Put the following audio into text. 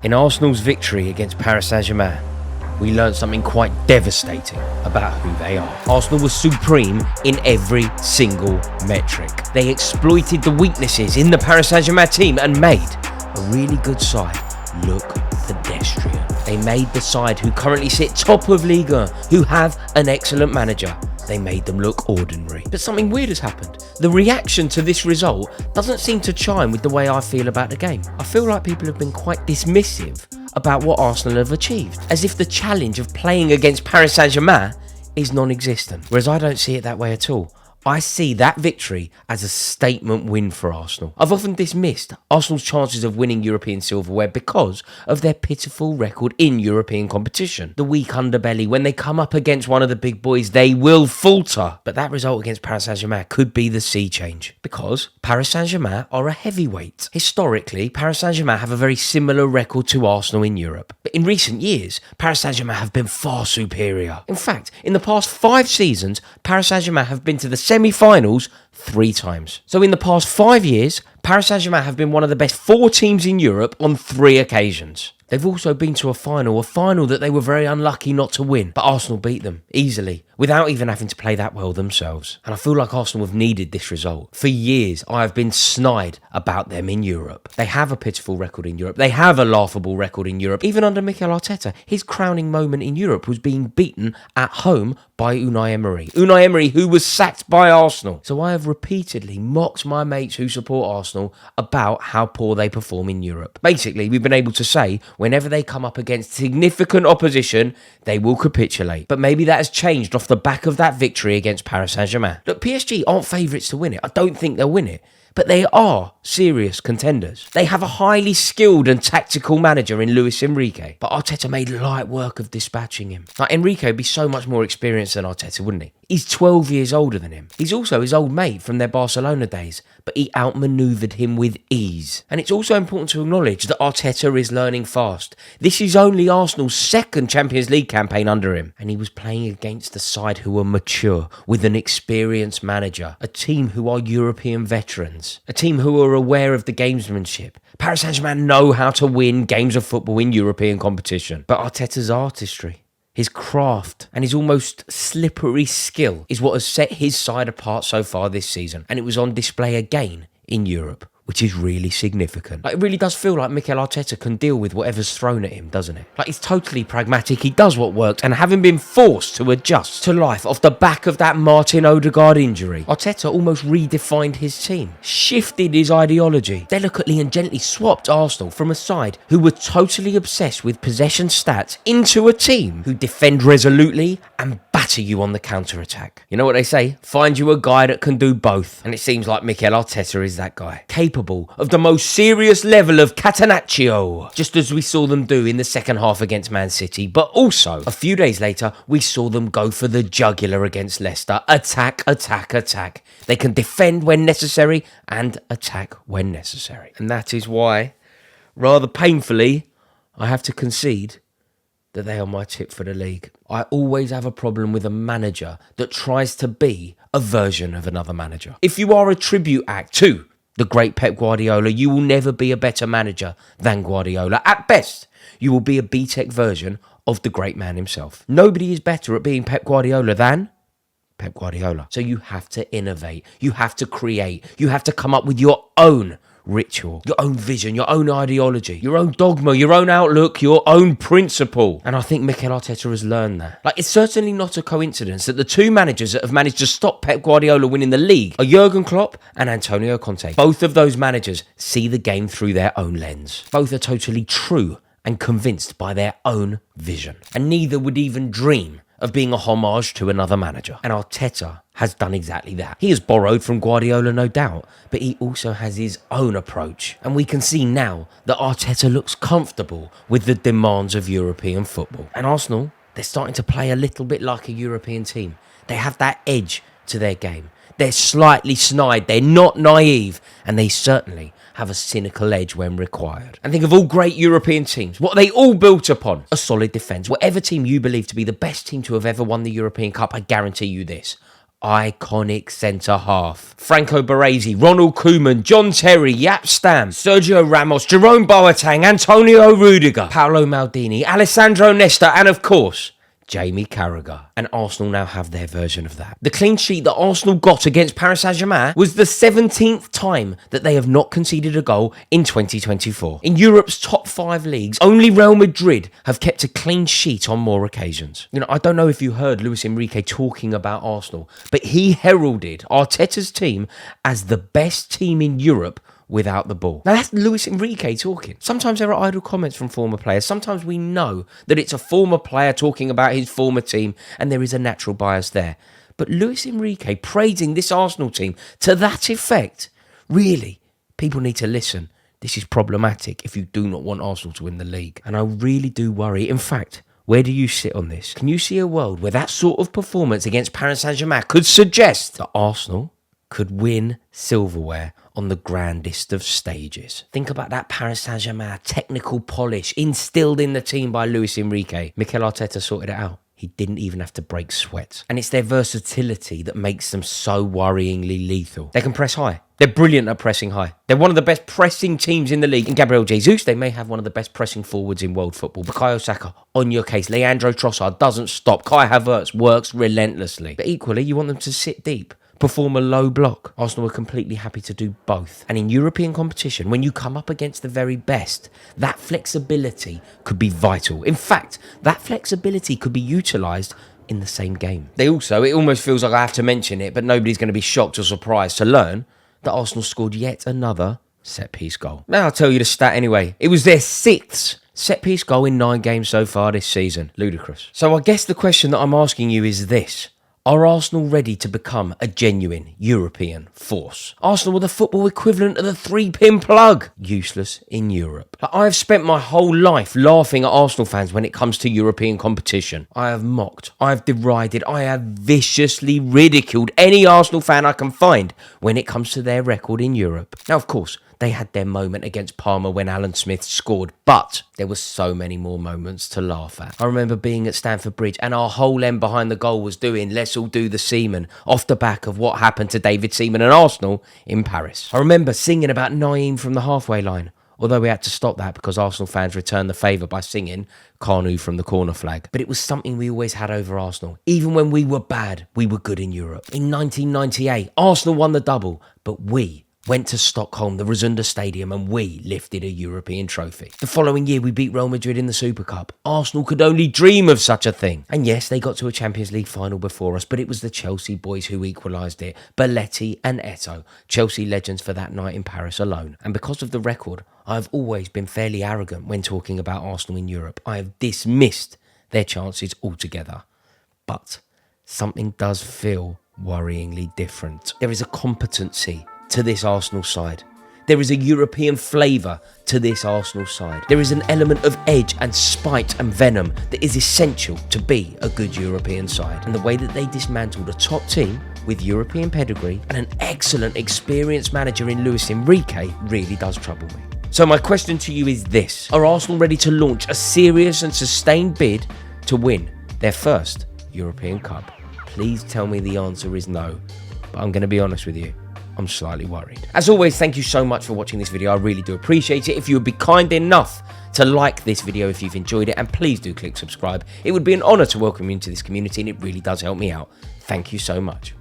In Arsenal's victory against Paris Saint-Germain, we learned something quite devastating about who they are. Arsenal was supreme in every single metric. They exploited the weaknesses in the Paris Saint-Germain team and made a really good side look pedestrian. They made the side who currently sit top of Liga, who have an excellent manager, they made them look ordinary. But something weird has happened. The reaction to this result doesn't seem to chime with the way I feel about the game. I feel like people have been quite dismissive about what Arsenal have achieved, as if the challenge of playing against Paris Saint-Germain is non-existent. Whereas I don't see it that way at all. I see that victory as a statement win for Arsenal. I've often dismissed Arsenal's chances of winning European silverware because of their pitiful record in European competition. The weak underbelly, when they come up against one of the big boys, they will falter. But that result against Paris Saint-Germain could be the sea change, because Paris Saint-Germain are a heavyweight. Historically, Paris Saint-Germain have a very similar record to Arsenal in Europe. But in recent years, Paris Saint-Germain have been far superior. In fact, in the past 5 seasons, Paris Saint-Germain have been to the semi-finals 3 times. So in the past 5 years, Paris Saint-Germain have been one of the best 4 teams in Europe on 3 occasions. They've also been to a final that they were very unlucky not to win, but Arsenal beat them easily, without even having to play that well themselves. And I feel like Arsenal have needed this result. For years, I have been snide about them in Europe. They have a pitiful record in Europe. They have a laughable record in Europe. Even under Mikel Arteta, his crowning moment in Europe was being beaten at home by Unai Emery. Unai Emery, who was sacked by Arsenal. So I have repeatedly mocked my mates who support Arsenal about how poor they perform in Europe. Basically, we've been able to say, whenever they come up against significant opposition, they will capitulate. But maybe that has changed off the back of that victory against Paris Saint-Germain. Look, PSG aren't favourites to win it. I don't think they'll win it. But they are serious contenders. They have a highly skilled and tactical manager in Luis Enrique. But Arteta made light work of dispatching him. Like, Enrique would be so much more experienced than Arteta, wouldn't he? He's 12 years older than him. He's also his old mate from their Barcelona days, but he outmaneuvered him with ease. And it's also important to acknowledge that Arteta is learning fast. This is only Arsenal's 2nd Champions League campaign under him. And he was playing against a side who are mature, with an experienced manager, a team who are European veterans, a team who are aware of the gamesmanship. Paris Saint-Germain know how to win games of football in European competition. But Arteta's artistry, his craft, and his almost slippery skill is what has set his side apart so far this season. And it was on display again in Europe, which is really significant. Like, it really does feel like Mikel Arteta can deal with whatever's thrown at him, doesn't it? Like, he's totally pragmatic, he does what works, and having been forced to adjust to life off the back of that Martin Odegaard injury, Arteta almost redefined his team, shifted his ideology, delicately and gently swapped Arsenal from a side who were totally obsessed with possession stats into a team who defend resolutely and batter you on the counter-attack. You know what they say? Find you a guy that can do both. And it seems like Mikel Arteta is that guy. Capable of the most serious level of catenaccio, just as we saw them do in the second half against Man City. But also, a few days later, we saw them go for the jugular against Leicester. Attack, attack, attack. They can defend when necessary and attack when necessary. And that is why, rather painfully, I have to concede that they are my tip for the league. I always have a problem with a manager that tries to be a version of another manager. If you are a tribute act to the great Pep Guardiola, you will never be a better manager than Guardiola. At best, you will be a B-Tech version of the great man himself. Nobody is better at being Pep Guardiola than Pep Guardiola. So you have to innovate, you have to create, you have to come up with your own ritual, your own vision, your own ideology, your own dogma, your own outlook, your own principle. And I think Mikel Arteta has learned that. Like, it's certainly not a coincidence that the 2 managers that have managed to stop Pep Guardiola winning the league are Jurgen Klopp and Antonio Conte. Both of those managers see the game through their own lens. Both are totally true and convinced by their own vision. And neither would even dream of being a homage to another manager. And Arteta has done exactly that. He has borrowed from Guardiola, no doubt, but he also has his own approach. And we can see now that Arteta looks comfortable with the demands of European football. And Arsenal, they're starting to play a little bit like a European team. They have that edge to their game. They're slightly snide, they're not naive, and they certainly have a cynical edge when required. And think of all great European teams. What are they all built upon? A solid defence. Whatever team you believe to be the best team to have ever won the European Cup, I guarantee you this: iconic centre-half. Franco Baresi, Ronald Koeman, John Terry, Jaap Stam, Sergio Ramos, Jerome Boateng, Antonio Rudiger, Paolo Maldini, Alessandro Nesta, and of course, Jamie Carragher. And Arsenal now have their version of that. The clean sheet that Arsenal got against Paris Saint-Germain was the 17th time that they have not conceded a goal in 2024. In Europe's top 5 leagues, only Real Madrid have kept a clean sheet on more occasions. You know, I don't know if you heard Luis Enrique talking about Arsenal, but he heralded Arteta's team as the best team in Europe without the ball. Now that's Luis Enrique talking. Sometimes there are idle comments from former players. Sometimes we know that it's a former player talking about his former team and there is a natural bias there. But Luis Enrique praising this Arsenal team to that effect, really, people need to listen. This is problematic if you do not want Arsenal to win the league. And I really do worry. In fact, where do you sit on this? Can you see a world where that sort of performance against Paris Saint-Germain could suggest that Arsenal could win silverware on the grandest of stages? Think about that Paris Saint-Germain technical polish instilled in the team by Luis Enrique. Mikel Arteta sorted it out. He didn't even have to break sweat. And it's their versatility that makes them so worryingly lethal. They can press high. They're brilliant at pressing high. They're one of the best pressing teams in the league. In Gabriel Jesus, they may have one of the best pressing forwards in world football. Bukayo Saka, on your case. Leandro Trossard doesn't stop. Kai Havertz works relentlessly. But equally, you want them to sit deep, perform a low block. Arsenal are completely happy to do both. And in European competition, when you come up against the very best, that flexibility could be vital. In fact, that flexibility could be utilised in the same game. It almost feels like I have to mention it, but nobody's going to be shocked or surprised to learn that Arsenal scored yet another set-piece goal. Now I'll tell you the stat anyway. It was their 6th set-piece goal in 9 games so far this season. Ludicrous. So I guess the question that I'm asking you is this: are Arsenal ready to become a genuine European force? Arsenal were the football equivalent of the 3-pin plug. Useless in Europe. I have spent my whole life laughing at Arsenal fans when it comes to European competition. I have mocked, I have derided, I have viciously ridiculed any Arsenal fan I can find when it comes to their record in Europe. Now, of course, they had their moment against Parma when Alan Smith scored, but there were so many more moments to laugh at. I remember being at Stamford Bridge and our whole end behind the goal was doing "Let's all do the Seaman" off the back of what happened to David Seaman and Arsenal in Paris. I remember singing about Naeem from the halfway line, although we had to stop that because Arsenal fans returned the favour by singing Kanu from the corner flag. But it was something we always had over Arsenal. Even when we were bad, we were good in Europe. In 1998, Arsenal won the double, but we went to Stockholm, the Rosunda Stadium, and we lifted a European trophy. The following year, we beat Real Madrid in the Super Cup. Arsenal could only dream of such a thing. And yes, they got to a Champions League final before us, but it was the Chelsea boys who equalised it. Belletti and Eto'o, Chelsea legends for that night in Paris alone. And because of the record, I've always been fairly arrogant when talking about Arsenal in Europe. I have dismissed their chances altogether. But something does feel worryingly different. There is a competency to this Arsenal side. There is a European flavour to this Arsenal side. There is an element of edge and spite and venom that is essential to be a good European side. And the way that they dismantled a top team with European pedigree and an excellent experienced manager in Luis Enrique really does trouble me. So my question to you is this: are Arsenal ready to launch a serious and sustained bid to win their first European Cup? Please tell me the answer is no, but I'm going to be honest with you. I'm slightly worried. As always, thank you so much for watching this video. I really do appreciate it. If you would be kind enough to like this video if you've enjoyed it, and please do click subscribe. It would be an honour to welcome you into this community and it really does help me out. Thank you so much.